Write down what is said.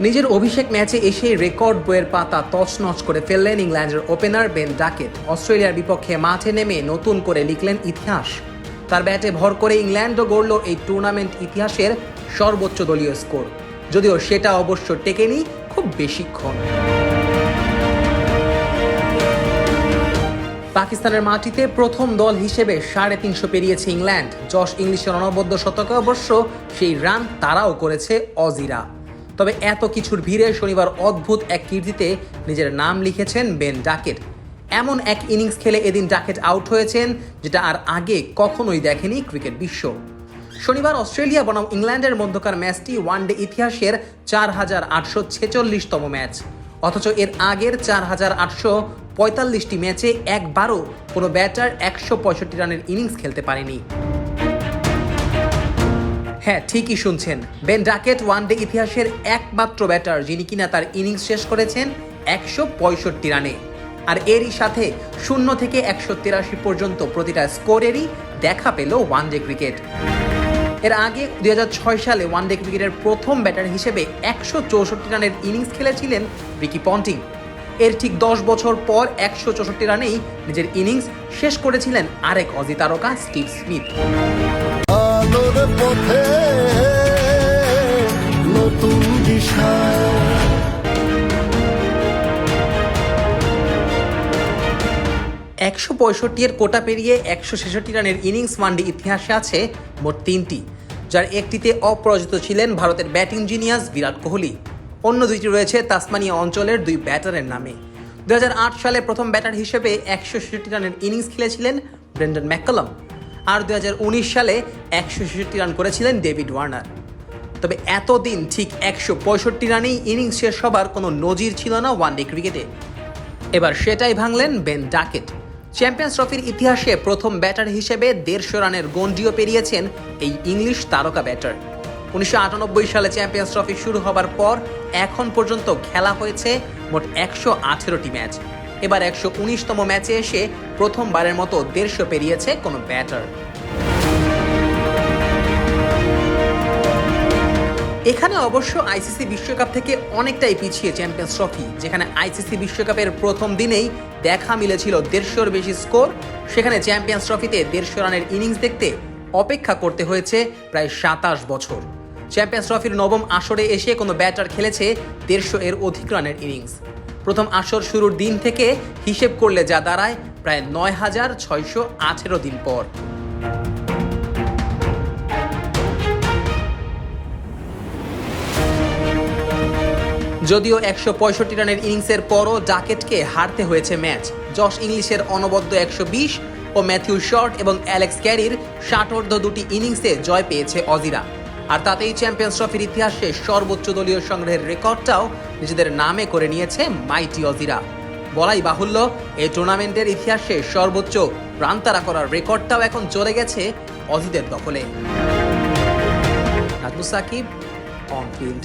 নিজের অভিষেক ম্যাচে এসে রেকর্ড বইয়ের পাতা তছনছ করে ফেললেন ইংল্যান্ডের ওপেনার বেন ডাকেট। অস্ট্রেলিয়ার বিপক্ষে মাঠে নেমে নতুন করে লিখলেন ইতিহাস। তার ব্যাটে ভর করে ইংল্যান্ডও গড়ল এই টুর্নামেন্ট ইতিহাসের সর্বোচ্চ দলীয় স্কোর, যদিও সেটা অবশ্য টেকেনি খুব বেশিক্ষণ। পাকিস্তানের মাটিতে প্রথম দল হিসেবে 350 পেরিয়েছে ইংল্যান্ড। জশ ইংলিশের অনবদ্য শতকে অবশ্য সেই রান তারাও করেছে অজিরা। তবে এত কিছুর ভিড়ে শনিবার অদ্ভুত এক কীর্তিতে নিজের নাম লিখেছেন বেন ডাকেট। এমন এক ইনিংস খেলে এদিন ডাকেট আউট হয়েছেন যেটা আর আগে কখনোই দেখেনি ক্রিকেট বিশ্ব। শনিবার অস্ট্রেলিয়া বনাম ইংল্যান্ডের মধ্যকার ম্যাচটি ওয়ানডে ইতিহাসের 4846তম ম্যাচ, অথচ এর আগের 4845টি ম্যাচে একবারও কোনো ব্যাটার 165 রানের ইনিংস খেলতে পারেনি। হ্যাঁ, ঠিকই শুনছেন, বেন ডাকেট ওয়ানডে ইতিহাসের একমাত্র ব্যাটার যিনি কিনা তার ইনিংস শেষ করেছেন 165 রানে। আর এরই সাথে 0 থেকে 183 পর্যন্ত প্রতিটা স্কোরেরই দেখা পেল ওয়ানডে ক্রিকেট। এর আগে 2006 সালে ওয়ানডে ক্রিকেটের প্রথম ব্যাটার হিসেবে 164 রানের ইনিংস খেলেছিলেন রিকি পন্টিং। এর ঠিক 10 বছর পর 164 রানেই নিজের ইনিংস শেষ করেছিলেন আরেক অজি তারকা স্টিভ স্মিথ। পথে নতুন দিশা 165 এর কোটা পেরিয়ে 166 রানের ইনিংস ওয়ানডে ইতিহাসে আছে মোট 3টি, যার একটিতে অপরাজিত ছিলেন ভারতের ব্যাটিং জিনিয়াস বিরাট কোহলি। অন্য দুইটি রয়েছে তাসমানিয়া অঞ্চলের দুই ব্যাটারের নামে। 2008 সালে প্রথম ব্যাটার হিসেবে 166 রানের ইনিংস খেলেছিলেন ব্রেন্ডন ম্যাককালাম, আর 2019 সালে 166 রান করেছিলেন ডেভিড ওয়ার্নার। তবে এতদিন ঠিক 165 রানেই ইনিংস শেষ হবার কোনো নজির ছিল না ওয়ানডে ক্রিকেটে। এবার সেটাই ভাঙলেন বেন ডাকেট। চ্যাম্পিয়ন্স ট্রফির ইতিহাসে প্রথম ব্যাটার হিসেবে 150 রানের গন্ডিও পেরিয়েছেন এই ইংলিশ তারকা ব্যাটার। 1998 সালে চ্যাম্পিয়ন্স ট্রফি শুরু হবার পর এখন পর্যন্ত খেলা হয়েছে মোট 118টি ম্যাচ। এবার 119তম ম্যাচে এসে প্রথমবারের মতো 150 পেরিয়েছে কোনো ব্যাটার। এখানে অবশ্য আইসিসি বিশ্বকাপ থেকে অনেকটাই পিছিয়ে চ্যাম্পিয়ন্স ট্রফি, যেখানে আইসিসি বিশ্বকাপের প্রথম দিনেই দেখা মিলেছিল 150-এর বেশি স্কোর। সেখানে চ্যাম্পিয়ন্স ট্রফিতে 150 রানের ইনিংস দেখতে অপেক্ষা করতে হয়েছে প্রায় 27 বছর। চ্যাম্পিয়ন্স ট্রফির নবম আসরে এসে কোনো ব্যাটার খেলেছে 150-এর অধিক রানের ইনিংস। প্রথম আসর শুরুর দিন থেকে হিসেব করলে যা দাঁড়ায় প্রায় 9618 দিন পর। যদিও 165 রানের ইনিংসের পরও ডাকেটকে হারতে হয়েছে ম্যাচ। জশ ইংলিশের অনবদ্য 120 ও ম্যাথিউ শর্ট এবং অ্যালেক্স ক্যারির 60 দুটি ইনিংসে জয় পেয়েছে অজিরা। আর তাতেই চ্যাম্পিয়ন্স ট্রফির ইতিহাসে সর্বোচ্চ দলীয় সংগ্রহের রেকর্ডটাও নিজেদের নামে করে নিয়েছে মাইটি অজিরা। বলাই বাহুল্য, এই টুর্নামেন্টের ইতিহাসে সর্বোচ্চ রান তাড়া করার রেকর্ডটাও এখন চলে গেছে অজিদের দখলে। Nazmus Sakib, on field.